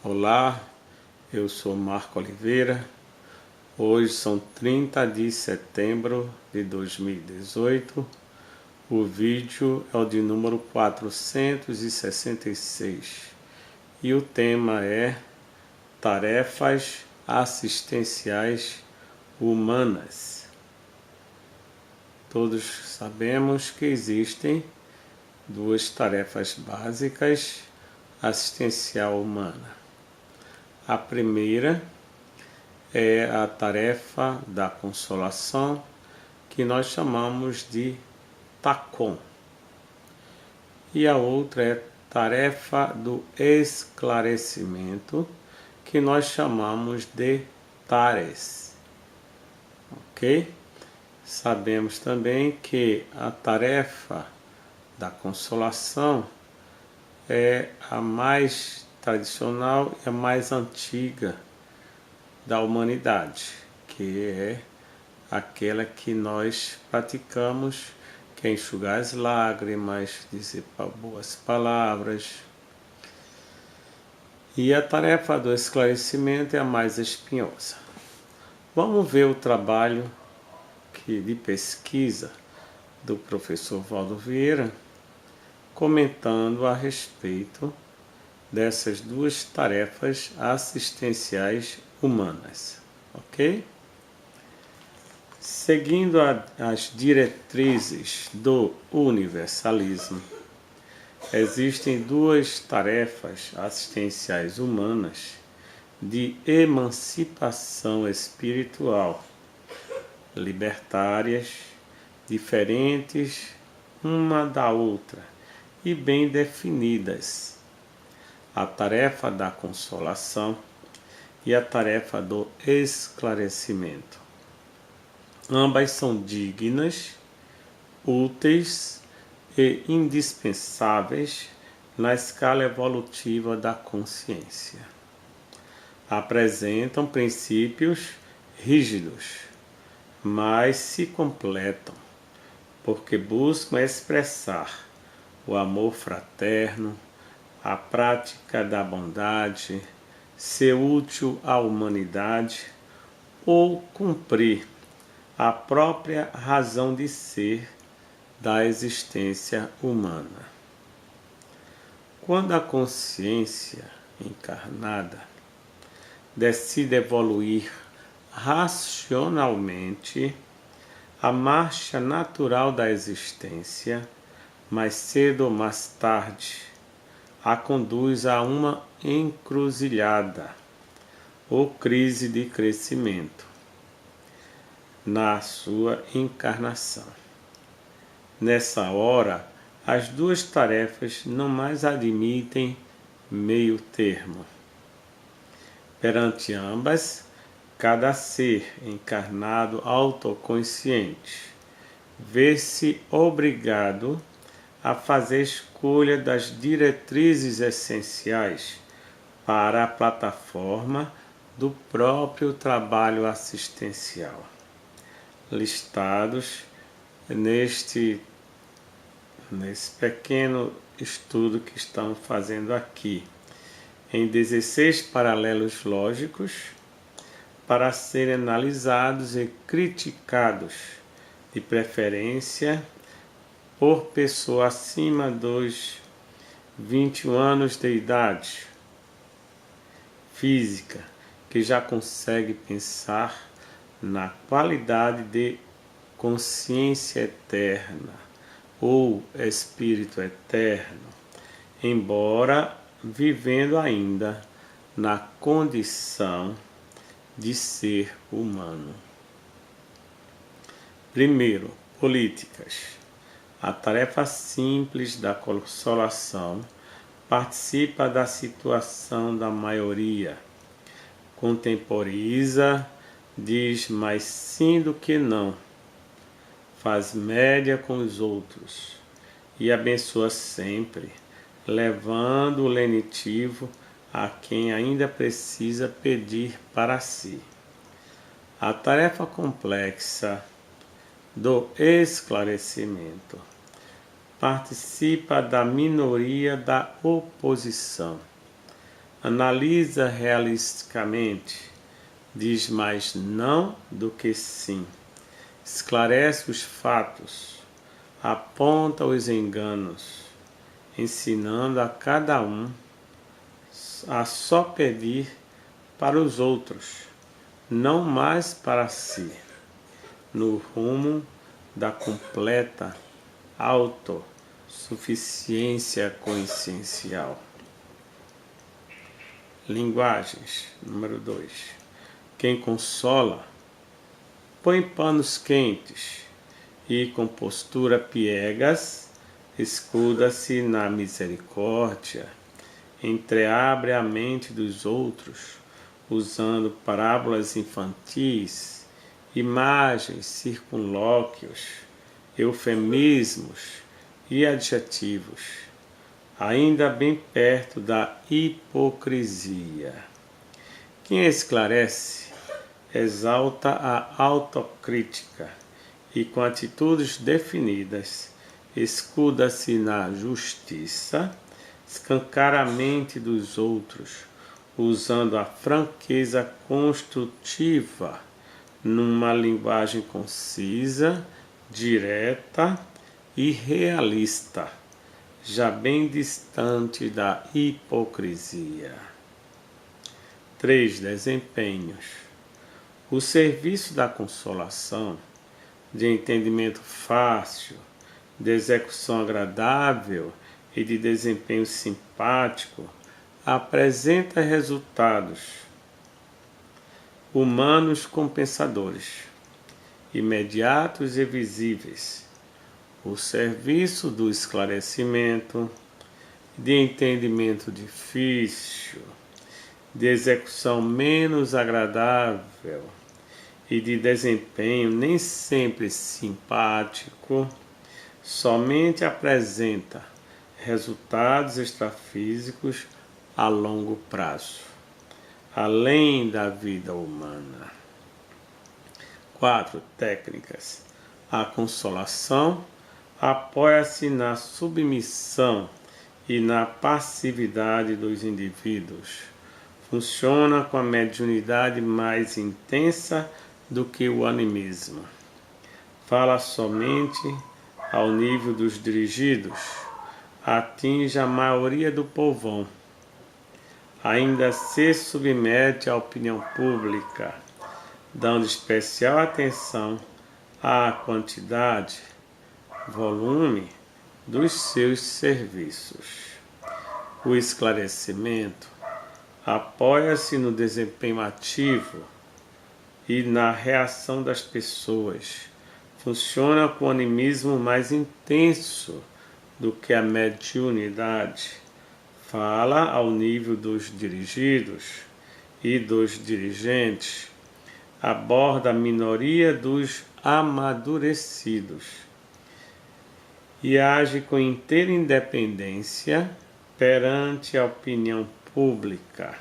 Olá, eu sou Marco Oliveira. Hoje são 30 de setembro de 2018. O vídeo é o de número 466 e o tema é Tarefas Assistenciais Humanas. Todos sabemos que existem duas tarefas básicas assistencial humana. A primeira é a tarefa da consolação, que nós chamamos de TACOM. E a outra é tarefa do esclarecimento, que nós chamamos de TARES. Ok? Sabemos também que a tarefa da consolação é a mais tradicional e a mais antiga da humanidade, que é aquela que nós praticamos, que é enxugar as lágrimas, dizer boas palavras. E a tarefa do esclarecimento é a mais espinhosa. Vamos ver o trabalho de pesquisa do professor Valdo Vieira, comentando a respeito dessas duas tarefas assistenciais humanas, ok? Seguindo as diretrizes do universalismo, existem duas tarefas assistenciais humanas de emancipação espiritual, libertárias, diferentes uma da outra e bem definidas: a tarefa da consolação e a tarefa do esclarecimento. Ambas são dignas, úteis e indispensáveis na escala evolutiva da consciência. Apresentam princípios rígidos, mas se completam, porque buscam expressar o amor fraterno, a prática da bondade, ser útil à humanidade ou cumprir a própria razão de ser da existência humana. Quando a consciência encarnada decide evoluir racionalmente, a marcha natural da existência, mais cedo ou mais tarde, a conduz a uma encruzilhada ou crise de crescimento na sua encarnação. Nessa hora, as duas tarefas não mais admitem meio termo. Perante ambas, cada ser encarnado autoconsciente vê-se obrigado a fazer escolha das diretrizes essenciais para a plataforma do próprio trabalho assistencial, listados nesse pequeno estudo que estamos fazendo aqui, em 16 paralelos lógicos, para serem analisados e criticados, de preferência por pessoa acima dos 21 anos de idade física, que já consegue pensar na qualidade de consciência eterna ou espírito eterno, embora vivendo ainda na condição de ser humano. Primeiro, políticas. A tarefa simples da consolação participa da situação da maioria, contemporiza, diz mais sim do que não, faz média com os outros e abençoa sempre, levando o lenitivo a quem ainda precisa pedir para si. A tarefa complexa do esclarecimento participa da minoria da oposição, analisa realisticamente, diz mais não do que sim, esclarece os fatos, aponta os enganos, ensinando a cada um a só pedir para os outros, não mais para si, no rumo da completa autossuficiência consciencial. Linguagens. Número 2. Quem consola, põe panos quentes e com postura piegas, escuda-se na misericórdia, entreabre a mente dos outros, usando parábolas infantis, imagens, circunlóquios, eufemismos e adjetivos, ainda bem perto da hipocrisia. Quem esclarece, exalta a autocrítica e, com atitudes definidas, escuda-se na justiça, escancara a mente dos outros, usando a franqueza construtiva numa linguagem concisa, direta e realista, já bem distante da hipocrisia. 3. Desempenhos. O serviço da consolação, de entendimento fácil, de execução agradável e de desempenho simpático, apresenta resultados humanos compensadores, imediatos e visíveis. O serviço do esclarecimento, de entendimento difícil, de execução menos agradável e de desempenho nem sempre simpático, somente apresenta resultados extrafísicos a longo prazo, além da vida humana. 4. Técnicas. A consolação apoia-se na submissão e na passividade dos indivíduos. Funciona com a mediunidade mais intensa do que o animismo. Fala somente ao nível dos dirigidos, atinge a maioria do povão. Ainda se submete à opinião pública, dando especial atenção à quantidade, volume dos seus serviços. O esclarecimento apoia-se no desempenho ativo e na reação das pessoas. Funciona com o animismo mais intenso do que a mediunidade. Fala ao nível dos dirigidos e dos dirigentes. Aborda a minoria dos amadurecidos e age com inteira independência perante a opinião pública,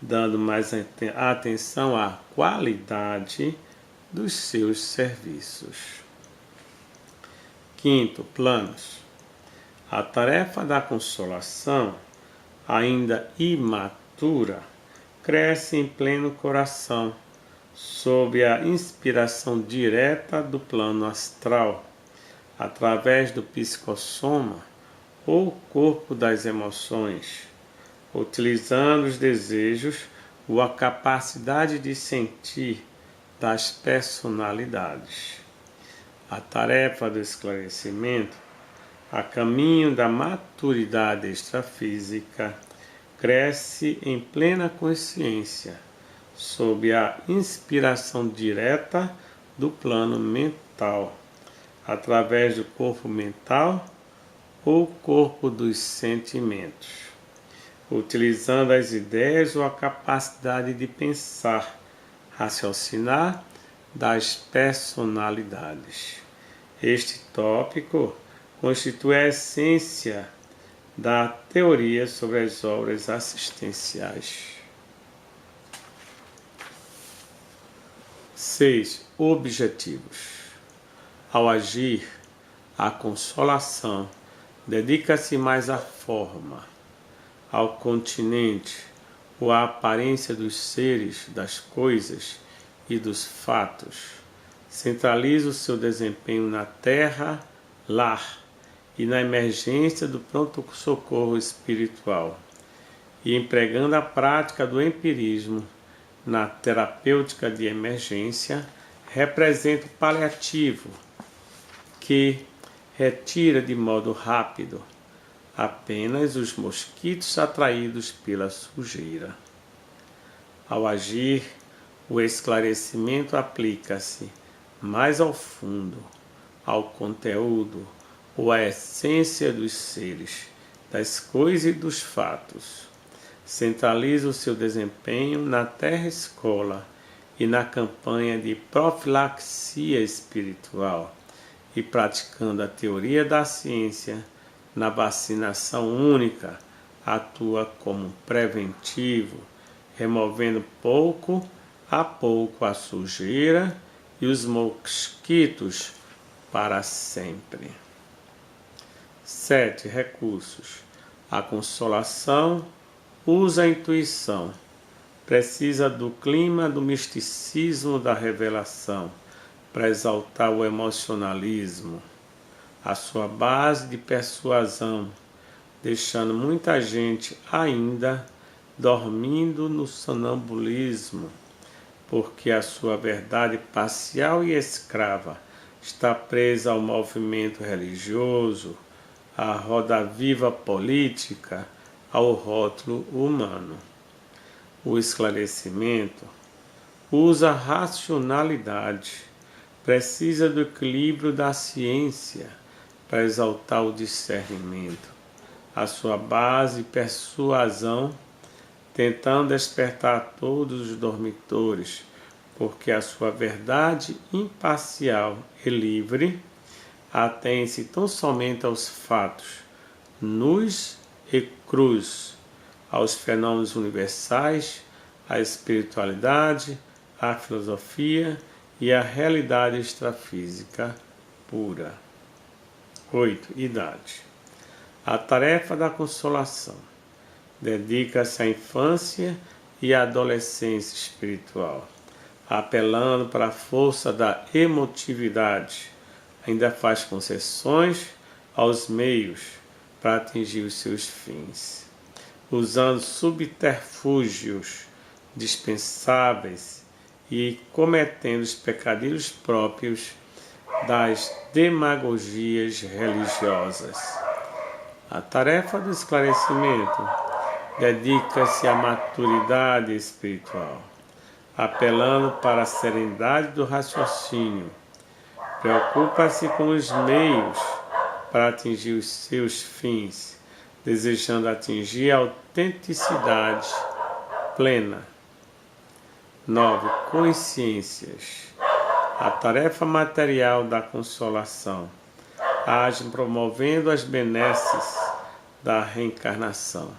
dando mais atenção à qualidade dos seus serviços. 5. Planos. A tarefa da consolação, ainda imatura, cresce em pleno coração, sob a inspiração direta do plano astral, através do psicossoma ou corpo das emoções, utilizando os desejos ou a capacidade de sentir das personalidades. A tarefa do esclarecimento, a caminho da maturidade extrafísica, cresce em plena consciência, sob a inspiração direta do plano mental, através do corpo mental ou corpo dos sentimentos, utilizando as ideias ou a capacidade de pensar, raciocinar das personalidades. Este tópico constitui a essência da teoria sobre as obras assistenciais. 6. Objetivos. Ao agir, a consolação dedica-se mais à forma, ao continente, ou a aparência dos seres, das coisas e dos fatos. Centraliza o seu desempenho na terra, lar, e na emergência do pronto-socorro espiritual, e empregando a prática do empirismo na terapêutica de emergência, representa o paliativo que retira de modo rápido apenas os mosquitos atraídos pela sujeira. Ao agir, o esclarecimento aplica-se mais ao fundo, ao conteúdo ou à essência dos seres, das coisas e dos fatos. Centraliza o seu desempenho na terra-escola e na campanha de profilaxia espiritual, e praticando a teoria da ciência na vacinação única, atua como preventivo, removendo pouco a pouco a sujeira e os mosquitos para sempre. 7. Recursos. A consolação usa a intuição. Precisa do clima do misticismo da revelação para exaltar o emocionalismo, a sua base de persuasão, deixando muita gente ainda dormindo no sonambulismo, porque a sua verdade parcial e escrava está presa ao movimento religioso, à roda viva política, ao rótulo humano. O esclarecimento usa a racionalidade, precisa do equilíbrio da ciência para exaltar o discernimento, a sua base persuasão, tentando despertar todos os dormitores, porque a sua verdade imparcial e livre atém-se tão somente aos fatos, nus e crus, aos fenômenos universais, à espiritualidade, à filosofia e à realidade extrafísica pura. 8. Idade. A tarefa da consolação dedica-se à infância e à adolescência espiritual, apelando para a força da emotividade. Ainda faz concessões aos meios para atingir os seus fins, usando subterfúgios dispensáveis e cometendo os pecadilhos próprios das demagogias religiosas. A tarefa do esclarecimento dedica-se à maturidade espiritual, apelando para a serenidade do raciocínio. Preocupa-se com os meios para atingir os seus fins, desejando atingir a autenticidade plena. 9. Consciências. A tarefa material da consolação age promovendo as benesses da reencarnação,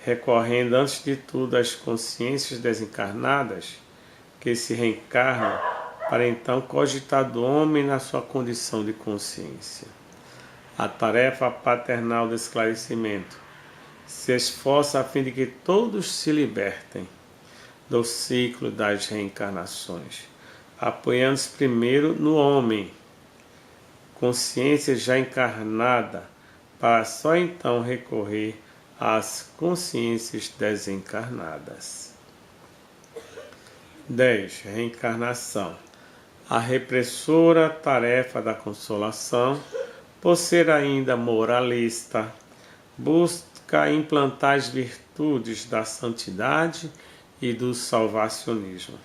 recorrendo antes de tudo às consciências desencarnadas que se reencarnam para então cogitar do homem na sua condição de consciência. A tarefa paternal do esclarecimento se esforça a fim de que todos se libertem do ciclo das reencarnações, apoiando-se primeiro no homem, consciência já encarnada, para só então recorrer às consciências desencarnadas. 10. Reencarnação. A repressora tarefa da consolação, por ser ainda moralista, busca implantar as virtudes da santidade e do salvacionismo.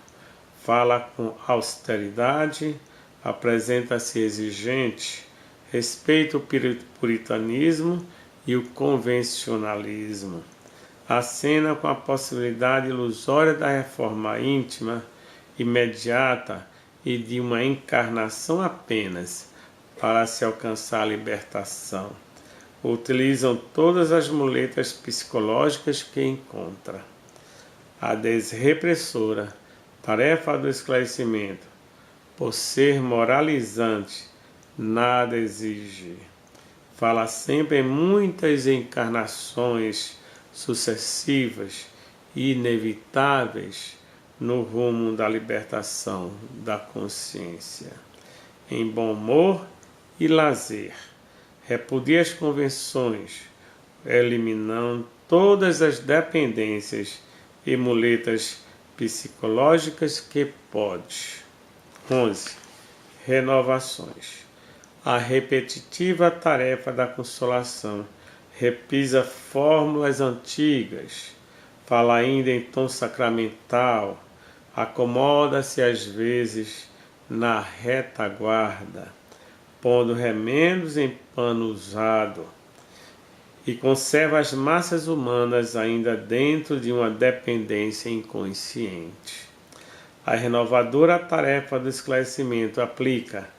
Fala com austeridade, apresenta-se exigente, respeita o puritanismo e o convencionalismo. Acena com a possibilidade ilusória da reforma íntima, imediata e de uma encarnação apenas para se alcançar a libertação. Utilizam todas as muletas psicológicas que encontra. A desrepressora, tarefa do esclarecimento, por ser moralizante, nada exige. Fala sempre em muitas encarnações sucessivas inevitáveis no rumo da libertação da consciência. Em bom humor e lazer, repudia as convenções, eliminando todas as dependências e muletas psicológicas que pode. 11. Renovações. A repetitiva tarefa da consolação repisa fórmulas antigas, fala ainda em tom sacramental, acomoda-se às vezes na retaguarda, pondo remendos em pano usado, e conserva as massas humanas ainda dentro de uma dependência inconsciente. A renovadora tarefa do esclarecimento aplica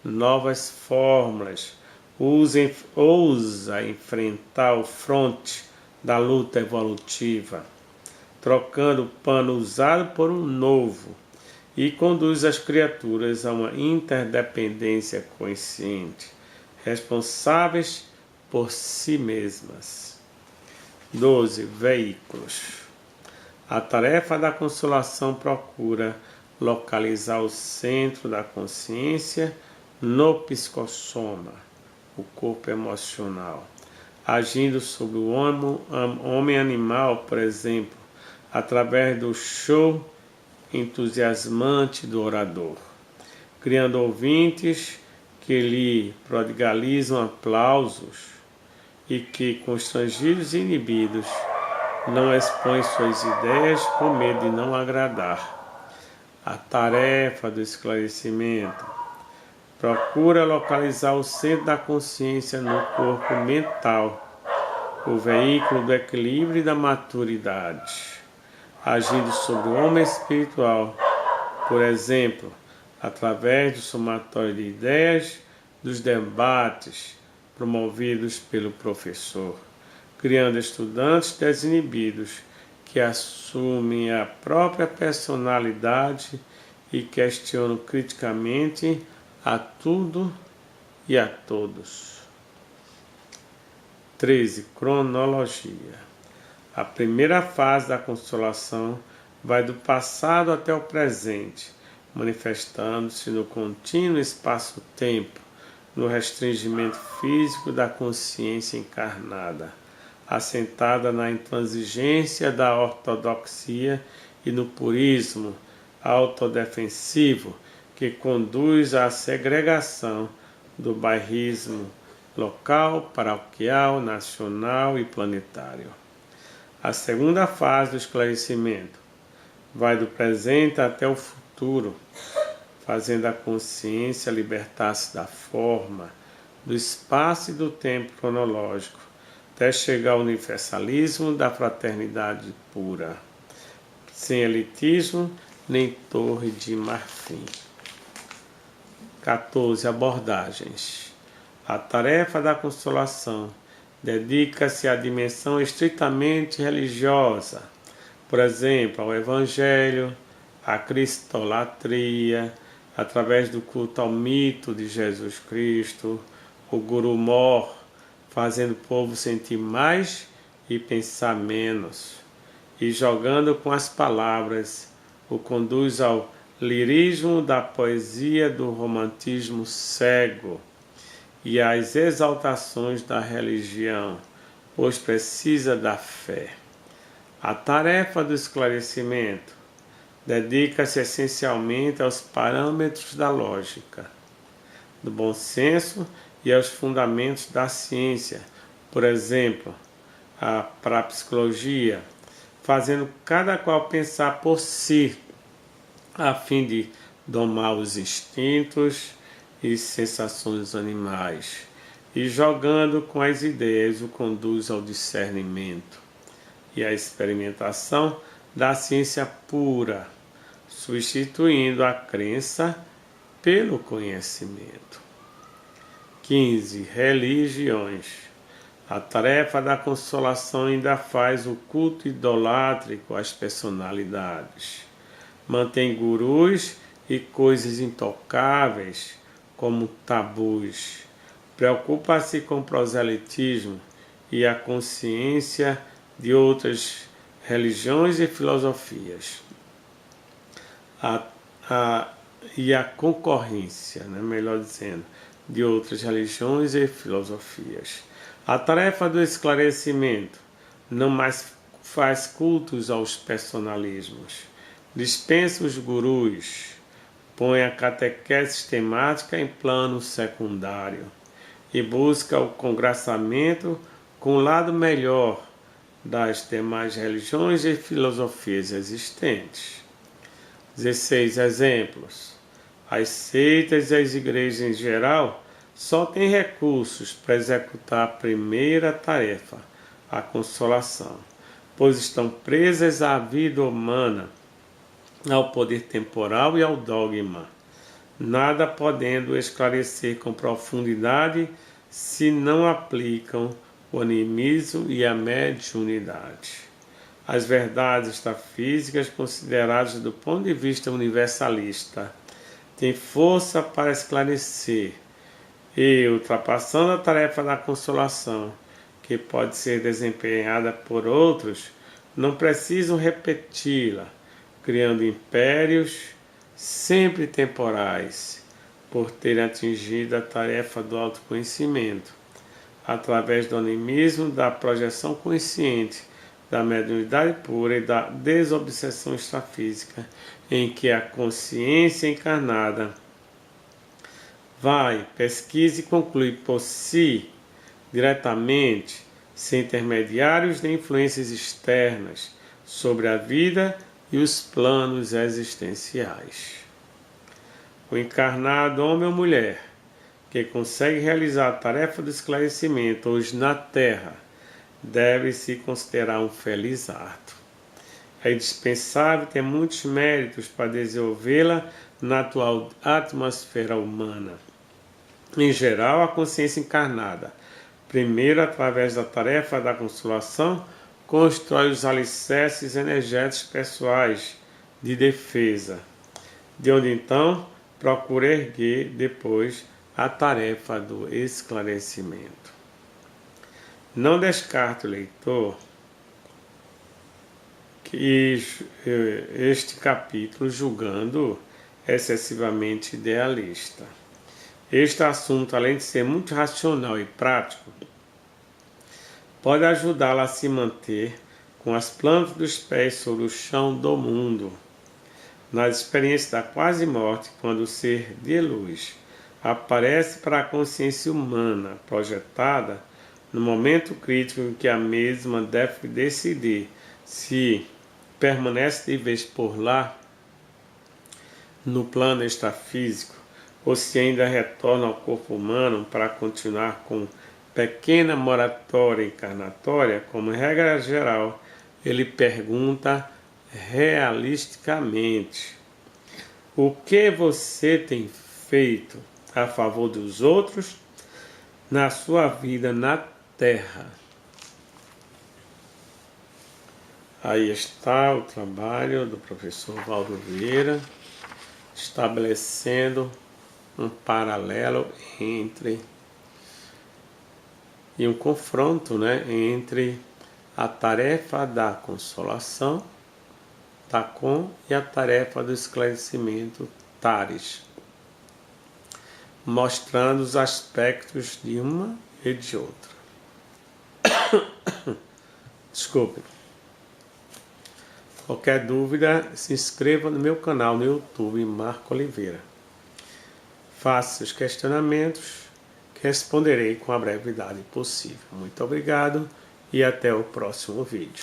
novas fórmulas, ousa enfrentar o fronte da luta evolutiva, trocando o pano usado por um novo, e conduz as criaturas a uma interdependência consciente, responsáveis por si mesmas. 12. Veículos. A tarefa da consolação procura localizar o centro da consciência no psicossoma, o corpo emocional, agindo sobre o homem animal, por exemplo, através do show entusiasmante do orador, criando ouvintes que lhe prodigalizam aplausos e que, constrangidos e inibidos, não expõem suas ideias com medo de não agradar. A tarefa do esclarecimento procura localizar o centro da consciência no corpo mental, o veículo do equilíbrio e da maturidade, agindo sobre o homem espiritual, por exemplo, através do somatório de ideias, dos debates promovidos pelo professor, criando estudantes desinibidos que assumem a própria personalidade e questionam criticamente a tudo e a todos. 13. Cronologia. A primeira fase da consolação vai do passado até o presente, manifestando-se no contínuo espaço-tempo, no restringimento físico da consciência encarnada, assentada na intransigência da ortodoxia e no purismo autodefensivo que conduz à segregação do bairrismo local, paroquial, nacional e planetário. A segunda fase do esclarecimento vai do presente até o futuro, fazendo a consciência libertar-se da forma, do espaço e do tempo cronológico, até chegar ao universalismo da fraternidade pura, sem elitismo nem torre de marfim. 14. Abordagens. A tarefa da consolação dedica-se à dimensão estritamente religiosa, por exemplo, ao Evangelho, à Cristolatria, através do culto ao mito de Jesus Cristo, o Guru Mor, fazendo o povo sentir mais e pensar menos, e jogando com as palavras, o conduz ao lirismo da poesia do romantismo cego e às exaltações da religião, pois precisa da fé. A tarefa do esclarecimento dedica-se essencialmente aos parâmetros da lógica, do bom senso e aos fundamentos da ciência, por exemplo, a parapsicologia, fazendo cada qual pensar por si, a fim de domar os instintos e sensações animais, e jogando com as ideias o conduz ao discernimento e à experimentação da ciência pura, substituindo a crença pelo conhecimento. 15. Religiões. A tarefa da consolação ainda faz o culto idolátrico às personalidades. Mantém gurus e coisas intocáveis como tabus. Preocupa-se com o proselitismo e a consciência de outras religiões e filosofias. E a concorrência, né, melhor dizendo, de outras religiões e filosofias. A tarefa do esclarecimento não mais faz cultos aos personalismos, dispensa os gurus, põe a catequese sistemática em plano secundário e busca o congraçamento com o lado melhor das demais religiões e filosofias existentes. 16 exemplos. As seitas e as igrejas em geral só têm recursos para executar a primeira tarefa, a consolação, pois estão presas à vida humana, ao poder temporal e ao dogma, nada podendo esclarecer com profundidade se não aplicam o animismo e a mediunidade. As verdades extrafísicas, consideradas do ponto de vista universalista, têm força para esclarecer e, ultrapassando a tarefa da consolação, que pode ser desempenhada por outros, não precisam repeti-la, criando impérios sempre temporais, por terem atingido a tarefa do autoconhecimento, através do animismo, da projeção consciente, da mediunidade pura e da desobsessão extrafísica, em que a consciência encarnada vai, pesquisa e conclui por si, diretamente, sem intermediários nem influências externas, sobre a vida e os planos existenciais. O encarnado homem ou mulher que consegue realizar a tarefa do esclarecimento hoje na Terra deve-se considerar um feliz ato. É indispensável ter muitos méritos para desenvolvê-la na atual atmosfera humana. Em geral, a consciência encarnada, primeiro através da tarefa da consolação, constrói os alicerces energéticos pessoais de defesa, de onde então procura erguer depois a tarefa do esclarecimento. Não descarte o leitor que este capítulo julgando excessivamente idealista. Este assunto, além de ser muito racional e prático, pode ajudá-la a se manter com as plantas dos pés sobre o chão do mundo, nas experiências da quase morte, quando o ser de luz aparece para a consciência humana projetada no momento crítico em que a mesma deve decidir se permanece de vez por lá no plano extrafísico ou se ainda retorna ao corpo humano para continuar com pequena moratória encarnatória. Como regra geral, ele pergunta realisticamente: o que você tem feito a favor dos outros na sua vida na Terra? Aí está o trabalho do professor Valdo Vieira, estabelecendo um paralelo entre e um confronto, né, entre a tarefa da consolação, TACOM, e a tarefa do esclarecimento, TARES, mostrando os aspectos de uma e de outra. Desculpe. Qualquer dúvida, se inscreva no meu canal no YouTube, Marco Oliveira. Faça os questionamentos, que responderei com a brevidade possível. Muito obrigado e até o próximo vídeo.